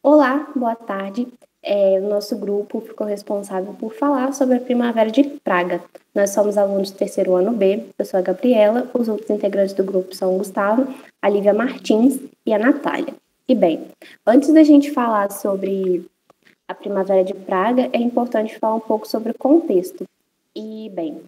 Olá, boa tarde. O nosso grupo ficou responsável por falar sobre a Primavera de Praga. Nós somos alunos do terceiro ano B, eu sou a Gabriela, os outros integrantes do grupo são o Gustavo, a Lívia Martins e a Natália. E bem, antes da gente falar sobre a Primavera de Praga, é importante falar um pouco sobre o contexto. E bem,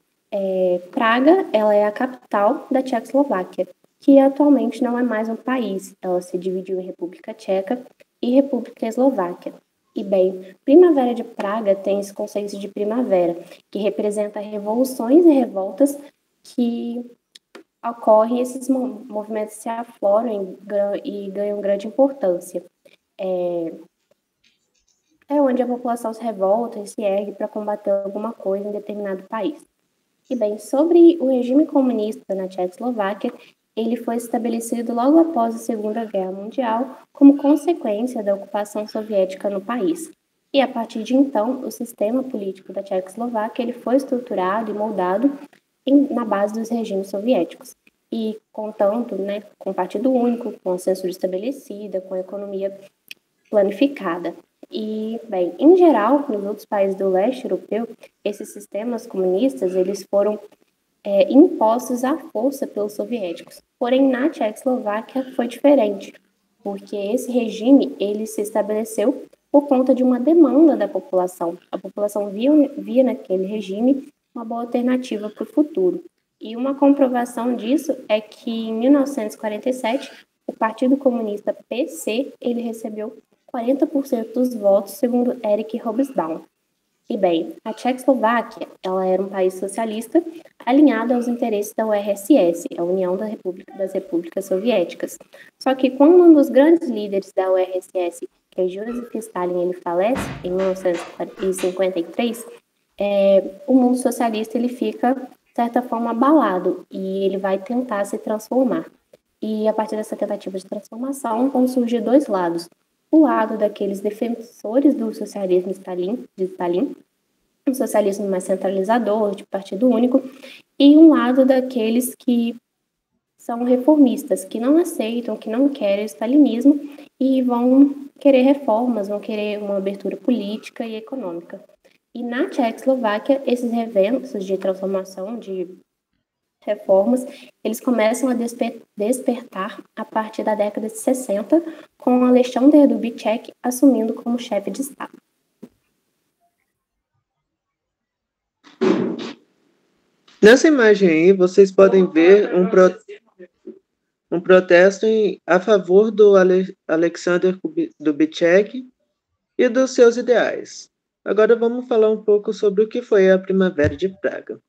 Praga ela é a capital da Tchecoslováquia, que atualmente não é mais um país. Ela se dividiu em República Tcheca e República Eslováquia. E bem, Primavera de Praga tem esse conceito de primavera, que representa revoluções e revoltas que ocorrem, esses movimentos se afloram e ganham grande importância. É onde a população se revolta e se ergue para combater alguma coisa em determinado país. E bem, sobre o regime comunista na Tchecoslováquia, ele foi estabelecido logo após a Segunda Guerra Mundial como consequência da ocupação soviética no país. E a partir de então, o sistema político da Tchecoslováquia ele foi estruturado e moldado na base dos regimes soviéticos. E contando com partido único, com a censura estabelecida, com a economia planificada. E, bem, em geral, nos outros países do leste europeu, esses sistemas comunistas eles foram impostos à força pelos soviéticos. Porém, na Tchecoslováquia foi diferente, porque esse regime ele se estabeleceu por conta de uma demanda da população. A população via naquele regime uma boa alternativa para o futuro. E uma comprovação disso é que em 1947 o Partido Comunista PC ele recebeu 40% dos votos, segundo Erich Hobsbawm. E bem, a Tchecoslováquia ela era um país socialista alinhado aos interesses da URSS, a União das Repúblicas Soviéticas. Só que quando um dos grandes líderes da URSS, que é Joseph Stalin, ele falece em 1953, o mundo socialista ele fica, de certa forma, abalado e ele vai tentar se transformar. E a partir dessa tentativa de transformação vão surgir dois lados. O lado daqueles defensores do socialismo de Stalin, um socialismo mais centralizador, de partido único, e um lado daqueles que são reformistas, que não aceitam, que não querem o stalinismo e vão querer reformas, vão querer uma abertura política e econômica. E na Tchecoslováquia, esses eventos de transformação, de reformas, eles começam a despertar a partir da década de 60, com Alexander Dubček assumindo como chefe de Estado. Nessa imagem aí, vocês podem ver um protesto a favor do Alexander Dubček e dos seus ideais. Agora vamos falar um pouco sobre o que foi a Primavera de Praga.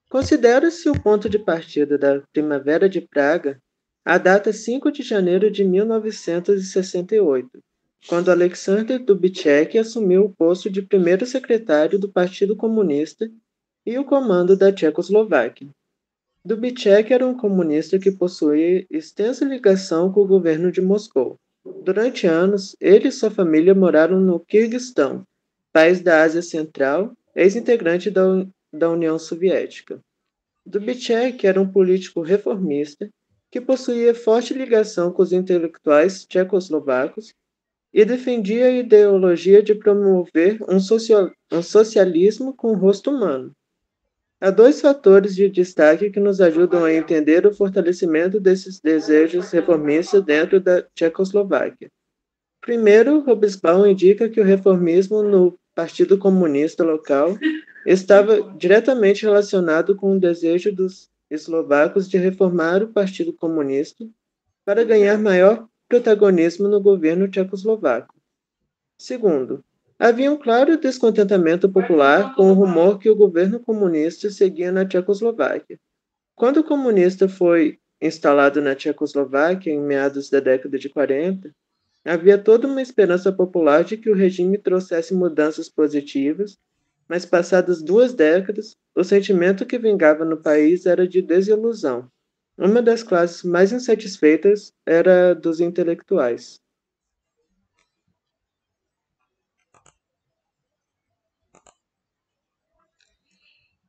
Considera-se o ponto de partida da Primavera de Praga a data 5 de janeiro de 1968, quando Alexander Dubček assumiu o posto de primeiro secretário do Partido Comunista e o comando da Tchecoslováquia. Dubček era um comunista que possuía extensa ligação com o governo de Moscou. Durante anos, ele e sua família moraram no Quirguistão, país da Ásia Central, ex-integrante da União Soviética. Dubček era um político reformista que possuía forte ligação com os intelectuais tchecoslovacos e defendia a ideologia de promover um socialismo com rosto humano. Há dois fatores de destaque que nos ajudam a entender o fortalecimento desses desejos reformistas dentro da Tchecoslováquia. Primeiro, Hobsbawm indica que o reformismo no Partido Comunista local estava diretamente relacionado com o desejo dos eslovacos de reformar o Partido Comunista para ganhar maior protagonismo no governo tchecoslovaco. Segundo, havia um claro descontentamento popular com o rumor que o governo comunista seguia na Tchecoslováquia. Quando o comunista foi instalado na Tchecoslováquia em meados da década de 40, havia toda uma esperança popular de que o regime trouxesse mudanças positivas, mas passadas 2 décadas, o sentimento que vingava no país era de desilusão. Uma das classes mais insatisfeitas era dos intelectuais.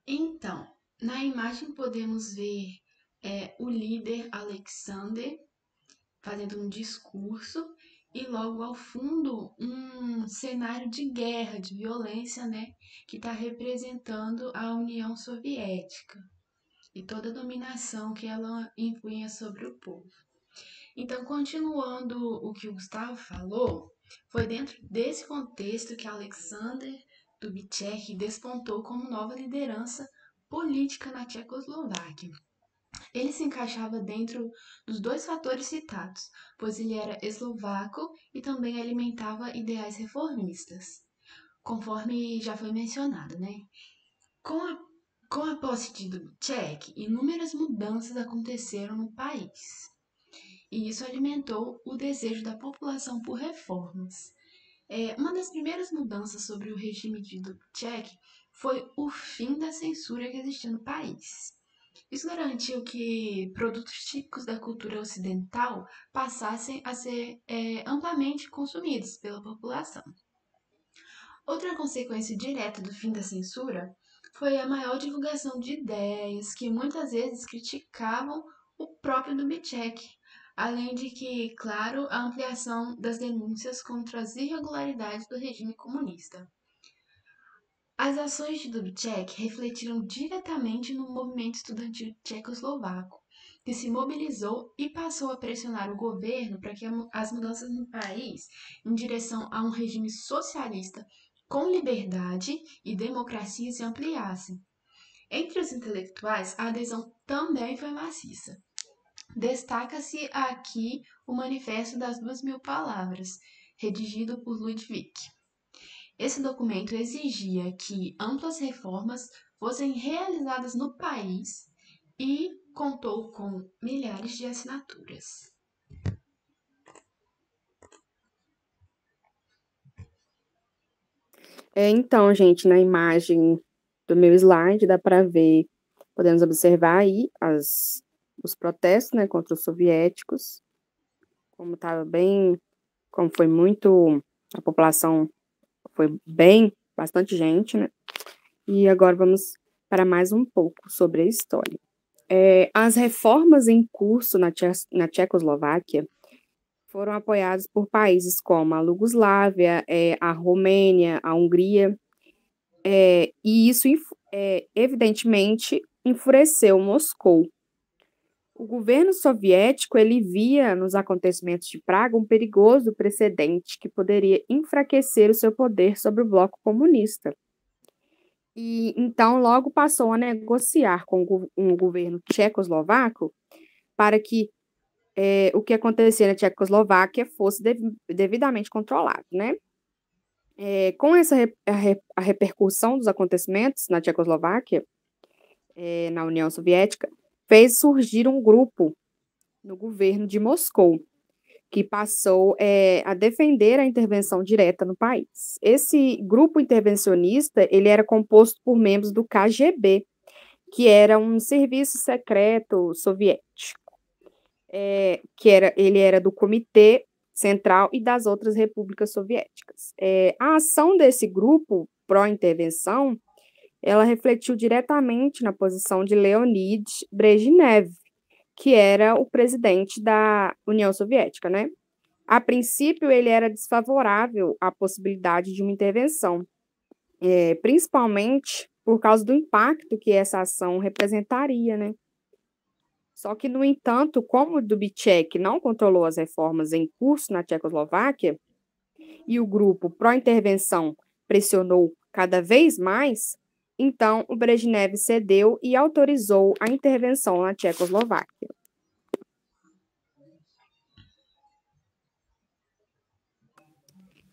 Então, na imagem podemos ver o líder Alexander fazendo um discurso e logo ao fundo um cenário de guerra, de violência, né, que está representando a União Soviética e toda a dominação que ela impunha sobre o povo. Então, continuando o que o Gustavo falou, foi dentro desse contexto que Alexander Dubček despontou como nova liderança política na Tchecoslováquia. Ele se encaixava dentro dos dois fatores citados, pois ele era eslovaco e também alimentava ideais reformistas, conforme já foi mencionado, né? Com a, com a posse de Dubček, inúmeras mudanças aconteceram no país, e isso alimentou o desejo da população por reformas. Uma das primeiras mudanças sobre o regime de Dubček foi o fim da censura que existia no país. Isso garantiu que produtos típicos da cultura ocidental passassem a ser amplamente consumidos pela população. Outra consequência direta do fim da censura foi a maior divulgação de ideias que muitas vezes criticavam o próprio Dubček, além de que, claro, a ampliação das denúncias contra as irregularidades do regime comunista. As ações de Dubček refletiram diretamente no movimento estudantil tchecoslovaco, que se mobilizou e passou a pressionar o governo para que as mudanças no país em direção a um regime socialista com liberdade e democracia se ampliassem. Entre os intelectuais, a adesão também foi maciça. Destaca-se aqui o Manifesto das 2.000 Palavras, redigido por Ludwig. Esse documento exigia que amplas reformas fossem realizadas no país e contou com milhares de assinaturas. Então, gente, na imagem do meu slide dá para ver, podemos observar aí os protestos, né, contra os soviéticos, como foi muito, a população foi bastante gente, né? E agora vamos para mais um pouco sobre a história. As reformas em curso na Tchecoslováquia foram apoiadas por países como a Iugoslávia, a Romênia, a Hungria, e isso, evidentemente, enfureceu Moscou. O governo soviético ele via nos acontecimentos de Praga um perigoso precedente que poderia enfraquecer o seu poder sobre o bloco comunista. E então logo passou a negociar com um governo tchecoslovaco para que o que acontecia na Tchecoslováquia fosse devidamente controlado, né? Com essa a repercussão dos acontecimentos na Tchecoslováquia, na União Soviética, fez surgir um grupo no governo de Moscou, que passou a defender a intervenção direta no país. Esse grupo intervencionista ele era composto por membros do KGB, que era um serviço secreto soviético, ele era do Comitê Central e das outras repúblicas soviéticas. A ação desse grupo pró-intervenção ela refletiu diretamente na posição de Leonid Brezhnev, que era o presidente da União Soviética, né? A princípio, ele era desfavorável à possibilidade de uma intervenção, principalmente por causa do impacto que essa ação representaria, né? Só que, no entanto, como Dubček não controlou as reformas em curso na Tchecoslováquia e o grupo pró-intervenção pressionou cada vez mais, então o Brezhnev cedeu e autorizou a intervenção na Tchecoslováquia.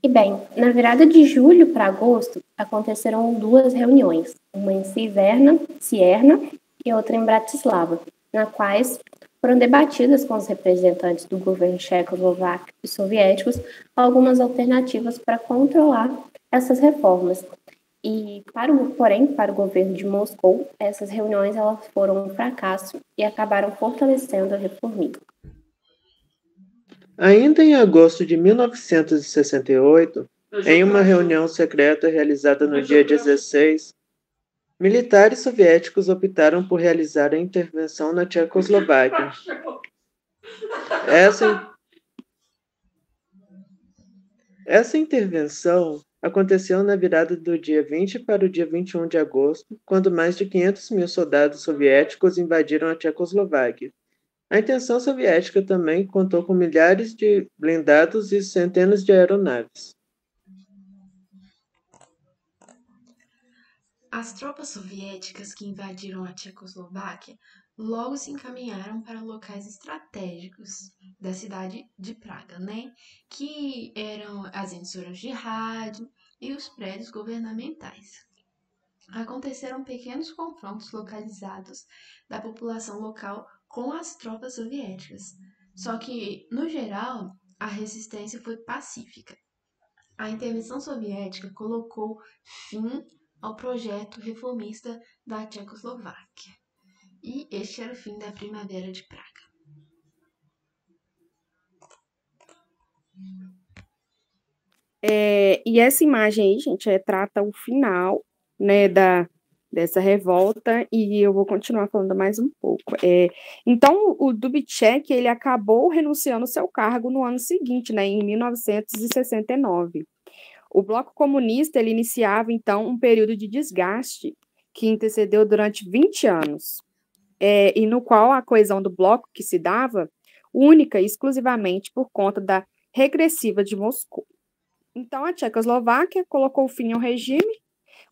E bem, na virada de julho para agosto, aconteceram 2 reuniões, uma em Cierna e outra em Bratislava, na quais foram debatidas com os representantes do governo tchecoslovaco e soviéticos algumas alternativas para controlar essas reformas. E, porém, para o governo de Moscou, essas reuniões elas foram um fracasso e acabaram fortalecendo o reformismo. Ainda em agosto de 1968, em uma reunião secreta realizada no dia 16, militares soviéticos optaram por realizar a intervenção na Tchecoslováquia. Essa intervenção aconteceu na virada do dia 20 para o dia 21 de agosto, quando mais de 500 mil soldados soviéticos invadiram a Tchecoslováquia. A intenção soviética também contou com milhares de blindados e centenas de aeronaves. As tropas soviéticas que invadiram a Tchecoslováquia logo se encaminharam para locais estratégicos da cidade de Praga, né? Que eram as emissoras de rádio e os prédios governamentais. Aconteceram pequenos confrontos localizados da população local com as tropas soviéticas. Só que, no geral, a resistência foi pacífica. A intervenção soviética colocou fim ao projeto reformista da Tchecoslováquia. E este era o fim da Primavera de Praga. E essa imagem aí, gente, trata o final, né, dessa revolta, e eu vou continuar falando mais um pouco. Então, o Dubček, ele acabou renunciando ao seu cargo no ano seguinte, né, em 1969. O Bloco Comunista, ele iniciava, então, um período de desgaste que intercedeu durante 20 anos, e no qual a coesão do bloco que se dava única e exclusivamente por conta da regressiva de Moscou. Então, a Tchecoslováquia colocou fim ao regime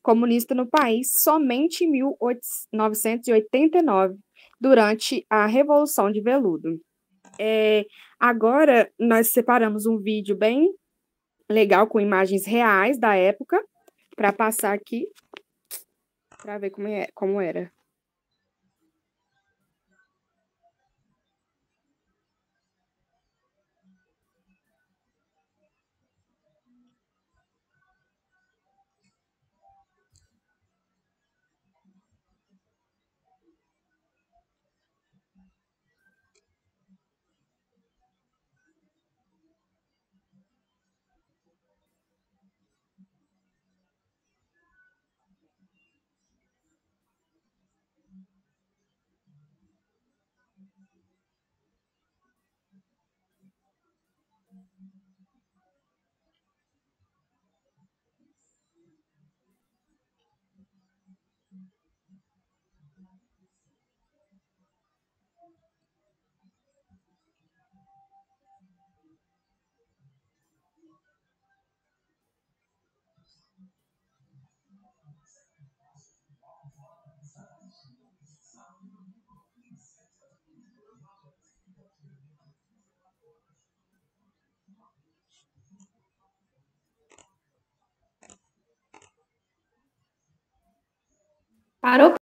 comunista no país somente em 1989, durante a Revolução de Veludo. Agora, nós separamos um vídeo bem legal, com imagens reais da época, para passar aqui, para ver como era. Parou?